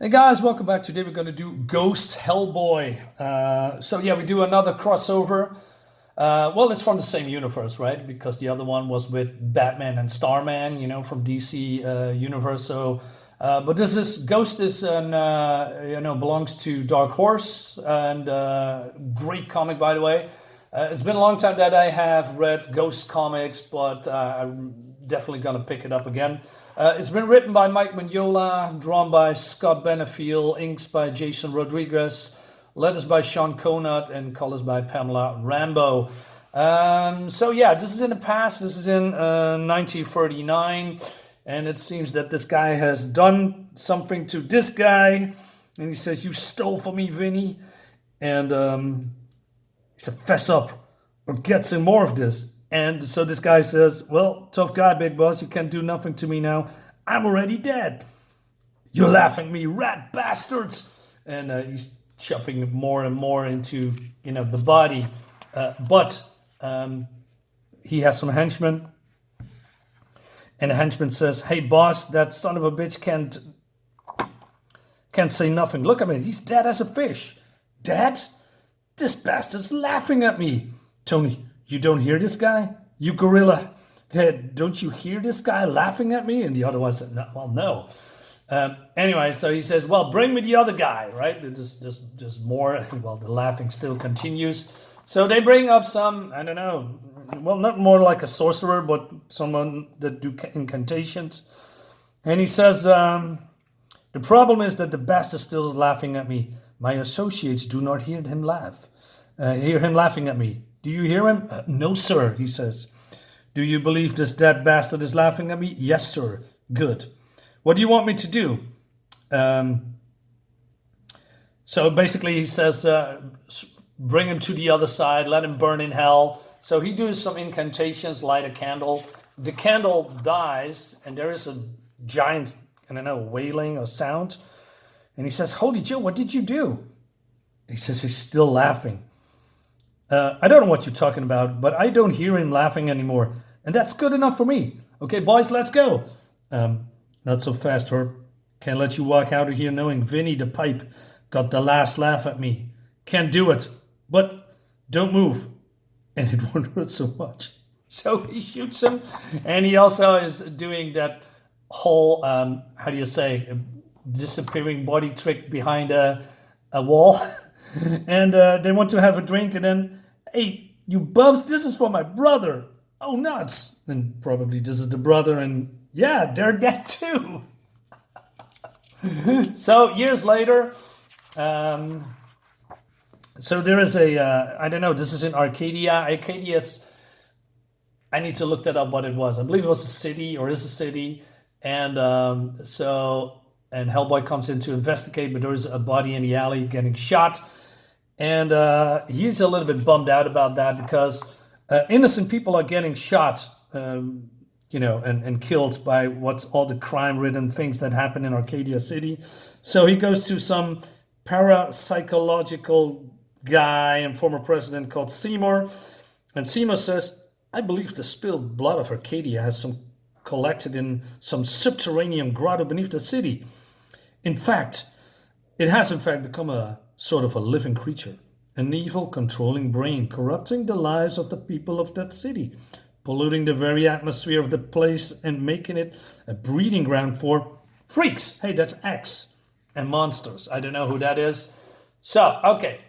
Hey guys, welcome back. Today we're going to do Ghost Hellboy. So yeah, we do another crossover. Well, it's from the same universe, right? Because the other one was with Batman and Starman, from DC universe. But this is Ghost is an belongs to Dark Horse and great comic, by the way. It's been a long time that I have read Ghost comics, but I'm definitely gonna pick it up again. It's been written by Mike Mignola, drawn by Scott Benefiel, inks by Jasen Rodriguez, letters by Sean Conant, and colors by Pamela Rambo. So yeah, this is in the past. This is in 1939, and it seems that this guy has done something to this guy, and he says, "You stole from me, Vinny," and he said, "Fess up, or get some more of this." And so this guy says, "Well, tough guy, big boss. You can't do nothing to me now. I'm already dead. You're laughing at me, rat bastards." And he's chopping more and more into, the body. But he has some henchmen. And the henchman says, "Hey, boss, that son of a bitch can't say nothing. Look at me. He's dead as a fish." "Dead? This bastard's laughing at me." "Tony, you don't hear this guy? You gorilla. Don't you hear this guy laughing at me?" And the other one said, "No, well, no." Anyway, so he says, "Well, bring me the other guy," right? Just more. Well, the laughing still continues. So they bring up some, I don't know, well, not more like a sorcerer, but someone that do incantations. And he says, "The problem is that the bastard still is laughing at me. My associates do not hear him laugh. Hear him laughing at me. Do you hear him?" "No, sir," he says. "Do you believe this dead bastard is laughing at me?" "Yes, sir." "Good. What do you want me to do?" So basically he says, bring him to the other side, let him burn in hell. So he does some incantations, light a candle. The candle dies, and there is a giant, wailing or sound. And he says, "Holy Joe, what did you do?" He says he's still laughing. "I don't know what you're talking about, but I don't hear him laughing anymore. And that's good enough for me. Okay, boys, let's go." "Not so fast, Herb. Can't let you walk out of here knowing Vinny the Pipe got the last laugh at me. Can't do it. But don't move. And it won't hurt so much." So he shoots him. And he also is doing that whole, disappearing body trick behind a wall. And they want to have a drink, and then, "Hey, you bubs, this is for my brother." "Oh, nuts." And probably this is the brother, and yeah, they're dead too. So years later, so there is this is in Arcadia. Arcadia's, I need to look that up what it was. I believe it was a city, or is a city. And and Hellboy comes in to investigate, but there's a body in the alley getting shot. And he's a little bit bummed out about that because innocent people are getting shot, and killed by what's all the crime-ridden things that happen in Arcadia City. So he goes to some parapsychological guy and former president called Seymour. And Seymour says, "I believe the spilled blood of Arcadia has some collected in some subterranean grotto beneath the city. In fact, it has in fact become a sort of a living creature, an evil controlling brain corrupting the lives of the people of that city, polluting the very atmosphere of the place and making it a breeding ground for freaks." Hey, that's X. "And monsters." I don't know who that is. So, okay.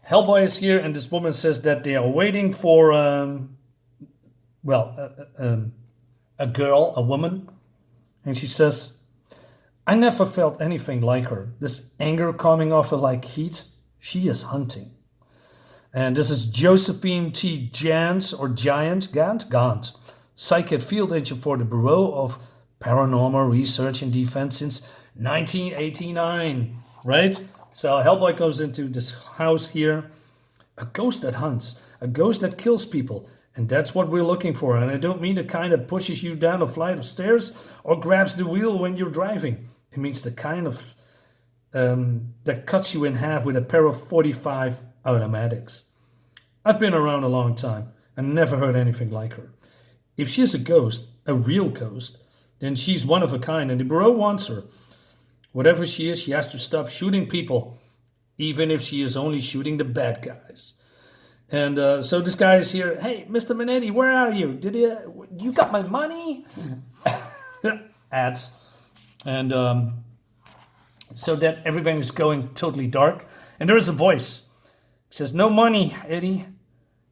Hellboy is here, and this woman says that they are waiting for, a girl, a woman. And she says, "I never felt anything like her. This anger coming off her like heat. She is hunting." And this is Josephine T. Gant, psychic field agent for the Bureau of Paranormal Research and Defense since 1989, right? So Hellboy goes into this house here. A ghost that hunts, a ghost that kills people. And that's what we're looking for. And I don't mean the kind that pushes you down a flight of stairs or grabs the wheel when you're driving. It means the kind of that cuts you in half with a pair of 45 automatics. I've been around a long time and never heard anything like her. If she's a ghost, a real ghost, then she's one of a kind, and the Bureau wants her. Whatever she is, she has to stop shooting people, even if she is only shooting the bad guys. And so this guy is here. Hey, Mr. Minetti, where are you? You got my money? Ads. And so then everything is going totally dark. And there is a voice. It says, no money, Eddie.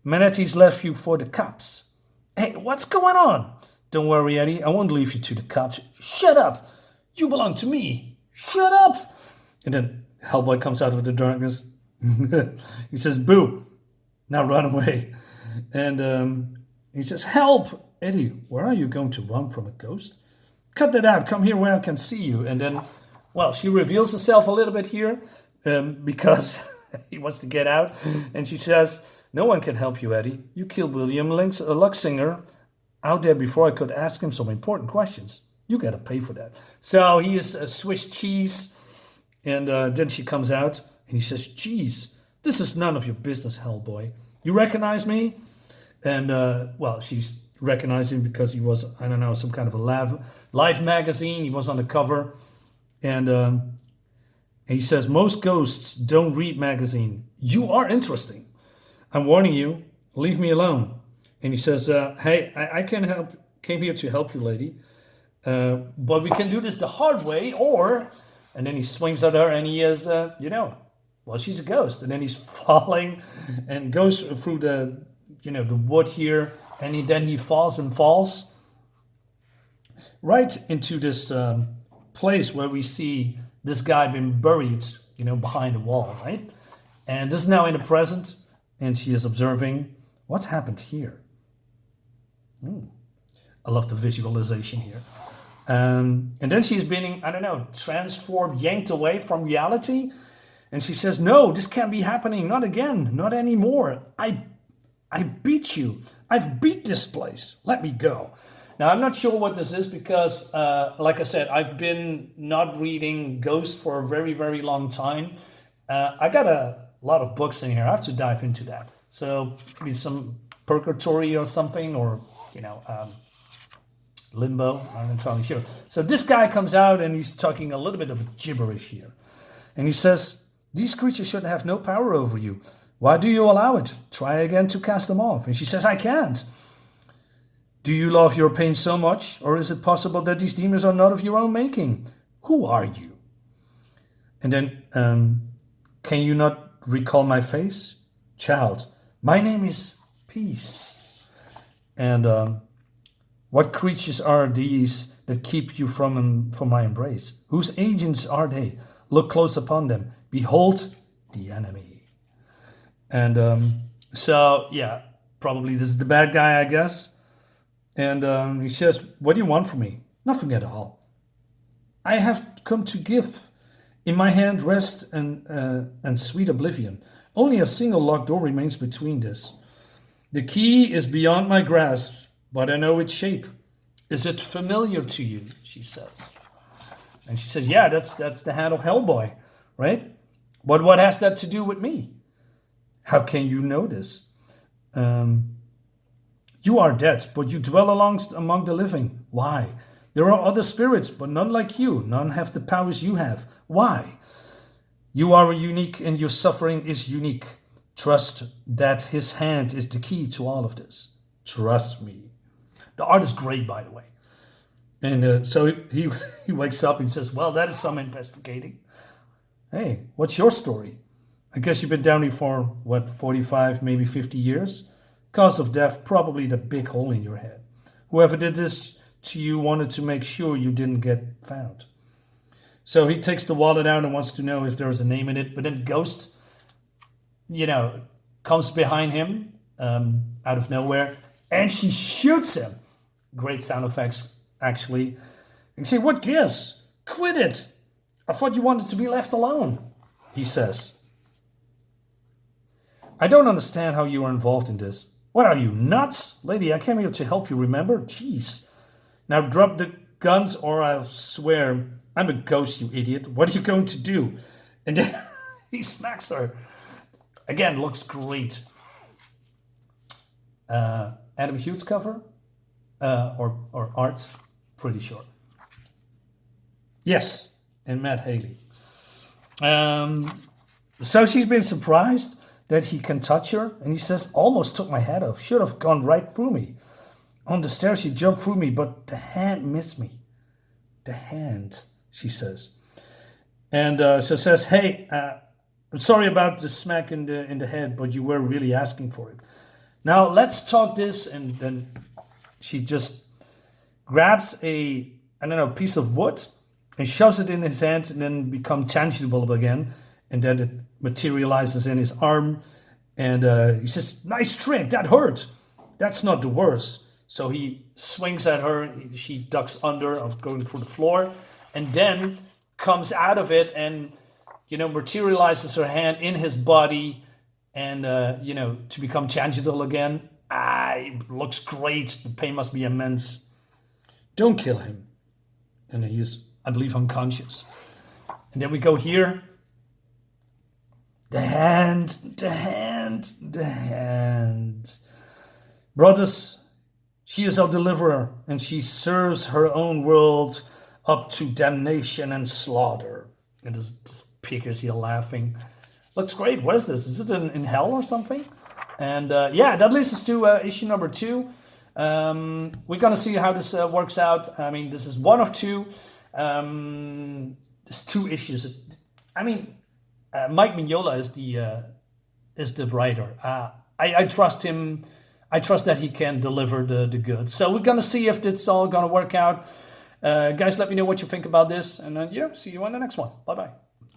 Minetti's left you for the cops. Hey, what's going on? Don't worry, Eddie. I won't leave you to the cops. Shut up. You belong to me. Shut up. And then Hellboy comes out of the darkness. He says, boo. Now run away. And he says, help. Eddie, where are you going to run from a ghost? Cut that out. Come here where I can see you. And then, well, she reveals herself a little bit here because he wants to get out. And she says, no one can help you, Eddie. You killed William Luxinger out there before I could ask him some important questions. You got to pay for that. So he is a Swiss cheese. And then she comes out and he says, geez, this is none of your business, Hellboy. You recognize me? And, well, she's recognizing because he was, I don't know, some kind of a Life magazine. He was on the cover. And he says, most ghosts don't read magazine. You are interesting. I'm warning you, leave me alone. And he says, hey, I came here to help you, lady. But we can do this the hard way, or... And then he swings at her and he is, well, she's a ghost. And then he's falling and goes through the wood here. And then he falls right into this place where we see this guy being buried, behind a wall, right? And this is now in the present. And she is observing what's happened here. I love the visualization here. And then she's being, transformed, yanked away from reality. And she says, no, this can't be happening. Not again. Not anymore. I beat you. I've beat this place. Let me go. Now, I'm not sure what this is because, like I said, I've been not reading Ghost for a very, very long time. I got a lot of books in here. I have to dive into that. So maybe some Purgatory or something, or, Limbo. I'm not entirely sure. So this guy comes out and he's talking a little bit of gibberish here. And he says, these creatures should have no power over you. Why do you allow it? Try again to cast them off. And she says, I can't. Do you love your pain so much? Or is it possible that these demons are not of your own making? Who are you? And then, can you not recall my face? Child, my name is Peace. And what creatures are these that keep you from my embrace? Whose agents are they? Look close upon them. Behold the enemy. And so, yeah, probably this is the bad guy, I guess. And he says, what do you want from me? Nothing at all. I have come to give. In my hand rest and sweet oblivion. Only a single locked door remains between this. The key is beyond my grasp, but I know its shape. Is it familiar to you? She says. And she says, yeah, that's the hand of Hellboy, right? But what has that to do with me? How can you know this? You are dead, but you dwell among the living. Why? There are other spirits, but none like you. None have the powers you have. Why? You are unique and your suffering is unique. Trust that his hand is the key to all of this. Trust me. The art is great, by the way. And so he wakes up and says, well, that is some investigating. Hey, what's your story? I guess you've been down here for, 45, maybe 50 years? Cause of death, probably the big hole in your head. Whoever did this to you wanted to make sure you didn't get found. So he takes the wallet out and wants to know if there's a name in it. But then Ghost, comes behind him out of nowhere. And she shoots him. Great sound effects, actually. And you say, what gives? Quit it. I thought you wanted to be left alone, he says. I don't understand how you are involved in this. What are you, nuts? Lady, I came here to help you, remember? Jeez. Now drop the guns or I'll swear I'm a ghost, you idiot. What are you going to do? And then he smacks her. Again, looks great. Adam Hughes cover or art, pretty sure. Yes, and Matt Haley. So she's been surprised that he can touch her, and he says, almost took my head off. Should have gone right through me. On the stairs, she jumped through me, but the hand missed me. The hand, she says. And so says, hey, I'm sorry about the smack in the head, but you were really asking for it. Now, let's talk this, and then she just grabs a piece of wood and shoves it in his hand and then become tangible again. And then it materializes in his arm. And he says, nice trick, that hurt. That's not the worst. So he swings at her. She ducks under, going through the floor. And then comes out of it and, materializes her hand in his body. And, to become tangible again. It looks great. The pain must be immense. Don't kill him. And he's, I believe, unconscious. And then we go here. The hand. Brothers, she is our deliverer, and she serves her own world up to damnation and slaughter. And this pig is here laughing. Looks great. What is this? Is it in hell or something? And that leads us to issue number 2. We're going to see how this works out. I mean, this is one of 2. There's 2 issues. Mike Mignola is the writer. I trust him. I trust that he can deliver the goods. So we're going to see if it's all going to work out. Guys, let me know what you think about this. And see you on the next one. Bye-bye.